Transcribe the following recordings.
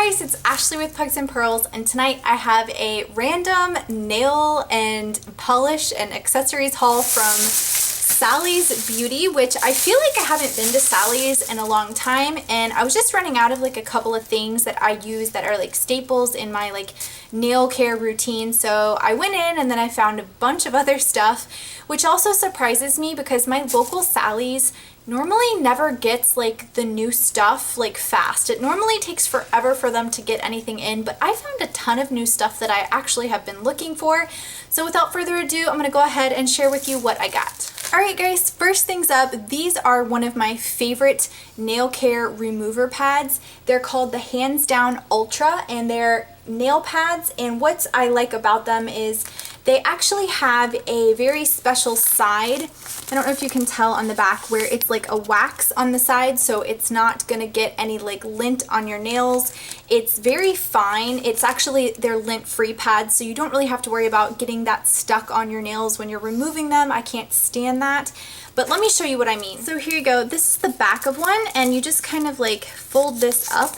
guys, it's Ashley with Pugs and Pearls, and tonight I have a random nail and polish and accessories haul from Sally's Beauty, which I feel like I haven't been to Sally's in a long time, and I was just running out of like a couple of things that I use that are like staples in my like nail care routine. So I went in and then I found a bunch of other stuff, which also surprises me because my local Sally's normally never gets like the new stuff like fast. It normally takes forever for them to get anything in, but I found a ton of new stuff that I actually have been looking for. So without further ado, I'm gonna go ahead and share with you what I got. Alright guys, first things up, these are one of my favorite nail care remover pads. They're called the HandsDown Ultra, and they're nail pads, and what I like about them is they actually have a very special side. I don't know if you can tell on the back where it's like a wax on the side, so it's not gonna get any like lint on your nails. It's very fine. It's actually, they're lint-free pads, so you don't really have to worry about getting that stuck on your nails when you're removing them. I can't stand that. But let me show you what I mean. So here you go. This is the back of one, and you just kind of like fold this up.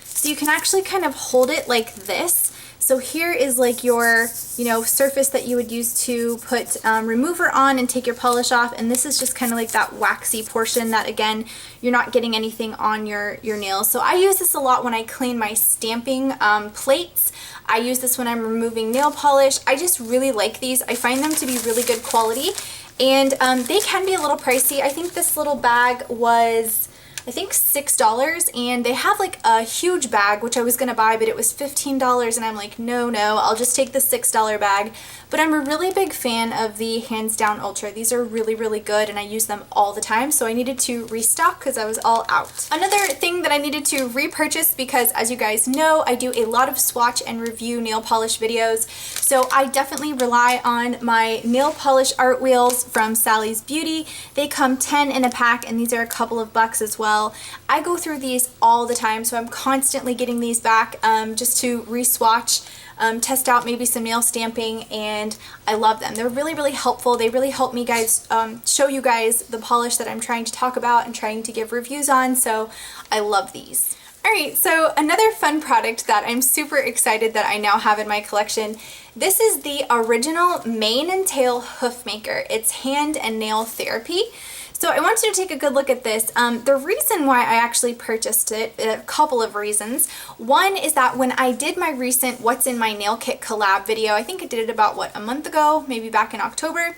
So you can actually kind of hold it like this. So here is like your, surface that you would use to put remover on and take your polish off, and this is just kind of like that waxy portion that, again, you're not getting anything on your nails. So I use this a lot when I clean my stamping plates. I use this when I'm removing nail polish. I just really like these. I find them to be really good quality, and they can be a little pricey. I think this little bag was $6, and they have like a huge bag which I was gonna buy, but it was $15, and I'm like, no, I'll just take the $6 bag. But I'm a really big fan of the HandsDown Ultra. These are really, really good, and I use them all the time, so I needed to restock because I was all out. Another thing that I needed to repurchase, because as you guys know, I do a lot of swatch and review nail polish videos, so I definitely rely on my nail polish art wheels from Sally's Beauty. They come 10 in a pack, and these are a couple of bucks as well. I go through these all the time, so I'm constantly getting these back just to re-swatch, test out maybe some nail stamping, and I love them. They're really, really helpful. They really help me guys show you guys the polish that I'm trying to talk about and trying to give reviews on, so I love these. Alright, so another fun product that I'm super excited that I now have in my collection, this is the original mane and tail hoof maker. It's hand and nail therapy. So I want you to take a good look at this. The reason why I actually purchased it, a couple of reasons. One is that when I did my recent What's in My Nail Kit collab video, I think I did it about, a month ago, maybe back in October,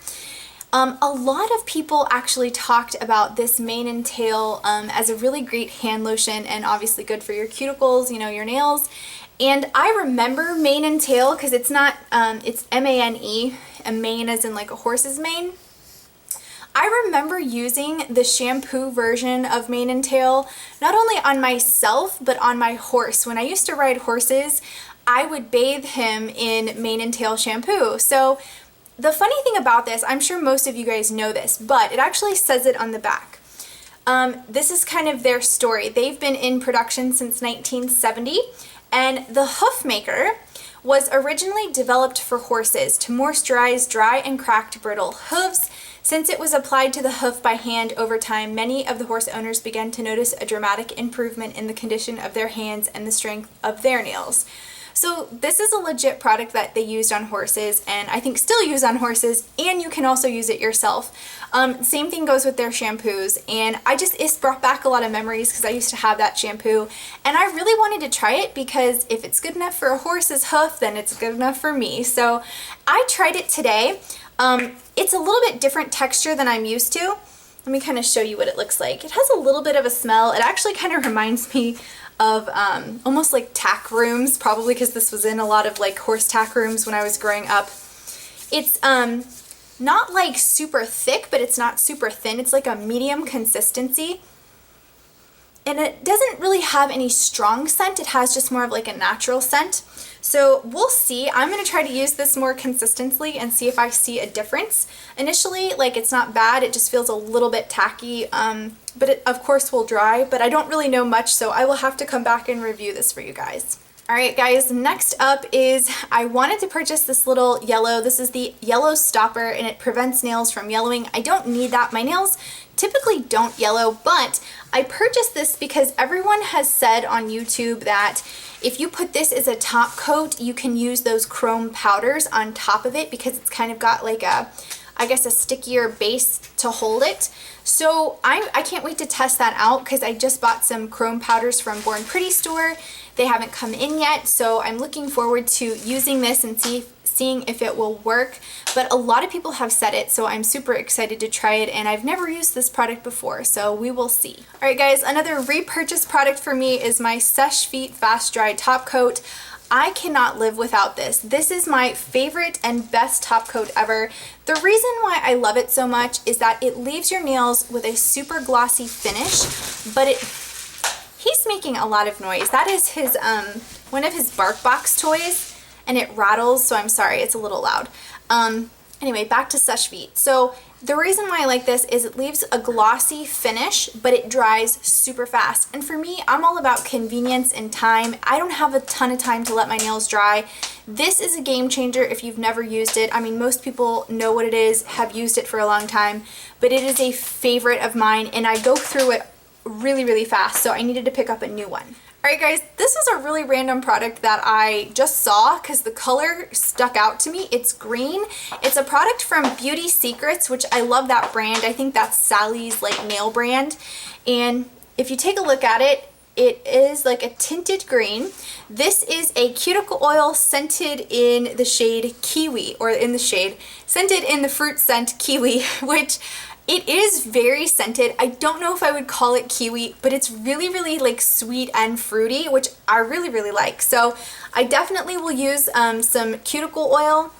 a lot of people actually talked about this mane and tail as a really great hand lotion, and obviously good for your cuticles, your nails. And I remember mane and tail because it's not, it's M-A-N-E, a mane as in like a horse's mane. I remember using the shampoo version of mane and tail not only on myself but on my horse. When I used to ride horses, I would bathe him in mane and tail shampoo. So the funny thing about this, I'm sure most of you guys know this, but it actually says it on the back. This is kind of their story. They've been in production since 1970, and the hoof maker was originally developed for horses to moisturize dry and cracked brittle hooves. Since it was applied to the hoof by hand over time, many of the horse owners began to notice a dramatic improvement in the condition of their hands and the strength of their nails. So this is a legit product that they used on horses, and I think still use on horses, and you can also use it yourself. Same thing goes with their shampoos, and it's brought back a lot of memories because I used to have that shampoo, and I really wanted to try it because if it's good enough for a horse's hoof, then it's good enough for me. So I tried it today. It's a little bit different texture than I'm used to. Let me kind of show you what it looks like. It has a little bit of a smell. It actually kind of reminds me of almost like tack rooms, probably because this was in a lot of like horse tack rooms when I was growing up. It's not like super thick, but it's not super thin. It's like a medium consistency. And it doesn't really have any strong scent. It has just more of like a natural scent. So we'll see. I'm going to try to use this more consistently and see if I see a difference. Initially, like, it's not bad. It just feels a little bit tacky, but it of course will dry, but I don't really know much, so I will have to come back and review this for you guys. Alright guys, next up is I wanted to purchase this little yellow. This is the yellow stopper and it prevents nails from yellowing. I don't need that. My nails typically don't yellow, but I purchased this because everyone has said on YouTube that if you put this as a top coat, you can use those chrome powders on top of it because it's kind of got like a, I guess, a stickier base to hold it. So I can't wait to test that out because I just bought some chrome powders from Born Pretty store. They haven't come in yet, so I'm looking forward to using this and seeing if it will work. But a lot of people have said it, so I'm super excited to try it, and I've never used this product before, so we will see. Alright guys, another repurchase product for me is my Sash Feet Fast Dry Top Coat. I cannot live without this. This is my favorite and best top coat ever. The reason why I love it so much is that it leaves your nails with a super glossy finish, but he's making a lot of noise. That is his one of his bark box toys, and it rattles, so I'm sorry, it's a little loud. Anyway, back to Sash Feet. So the reason why I like this is it leaves a glossy finish, but it dries super fast. And for me, I'm all about convenience and time. I don't have a ton of time to let my nails dry. This is a game changer if you've never used it. I mean, most people know what it is, have used it for a long time, but it is a favorite of mine, and I go through it really, really fast, so I needed to pick up a new one. Alright guys, this was a really random product that I just saw because the color stuck out to me. It's green. It's a product from Beauty Secrets, which I love that brand. I think that's Sally's like nail brand. And if you take a look at it, it is like a tinted green. This is a cuticle oil scented in the shade Kiwi, or in the shade, scented in the fruit scent Kiwi, which it is very scented. I don't know if I would call it kiwi, but it's really, really like sweet and fruity, which I really, really like. So I definitely will use some cuticle oil.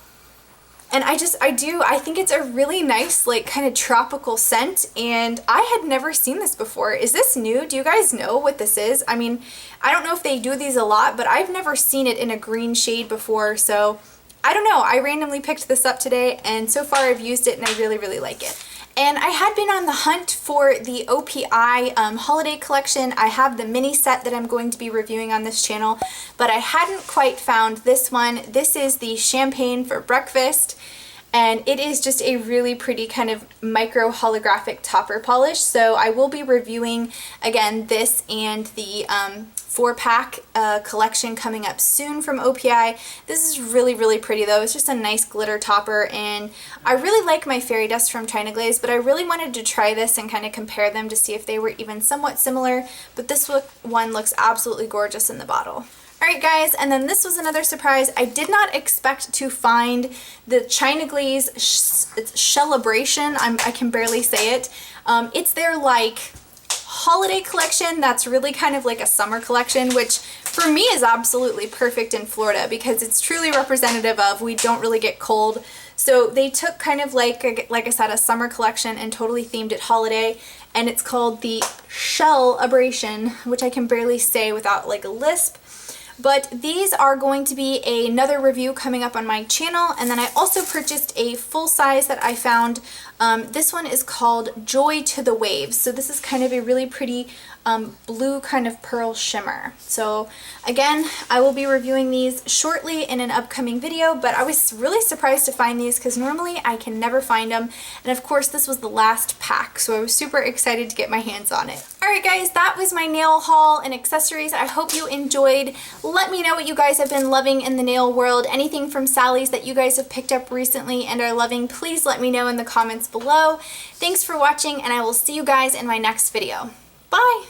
And I think it's a really nice, like kind of tropical scent. And I had never seen this before. Is this new? Do you guys know what this is? I mean, I don't know if they do these a lot, but I've never seen it in a green shade before. So I don't know. I randomly picked this up today, and so far I've used it and I really, really like it. And I had been on the hunt for the Opi Holiday Collection. I have the mini set that I'm going to be reviewing on this channel, but I hadn't quite found this one. This is the Champagne for Breakfast, and it is just a really pretty kind of micro holographic topper polish. So I will be reviewing, again, this and the 4-pack collection coming up soon from Opi. This is really, really pretty though. It's just a nice glitter topper, and I really like my fairy dust from China Glaze, but I really wanted to try this and kind of compare them to see if they were even somewhat similar, but this one looks absolutely gorgeous in the bottle. Alright guys, and then this was another surprise. I did not expect to find the China Glaze Celebration. I can barely say it. It's their like holiday collection that's really kind of like a summer collection, which for me is absolutely perfect in Florida because it's truly representative of we don't really get cold. So they took kind of like I said, a summer collection and totally themed it holiday, and it's called the Celebration, which I can barely say without like a lisp. But these are going to be another review coming up on my channel. And then I also purchased a full size that I found. This one is called Joy to the Waves. So this is kind of a really pretty blue kind of pearl shimmer. So again, I will be reviewing these shortly in an upcoming video, but I was really surprised to find these because normally I can never find them. And of course this was the last pack, so I was super excited to get my hands on it. Alright guys, that was my nail haul and accessories. I hope you enjoyed. Let me know what you guys have been loving in the nail world. Anything from Sally's that you guys have picked up recently and are loving, please let me know in the comments below. Thanks for watching, and I will see you guys in my next video. Bye!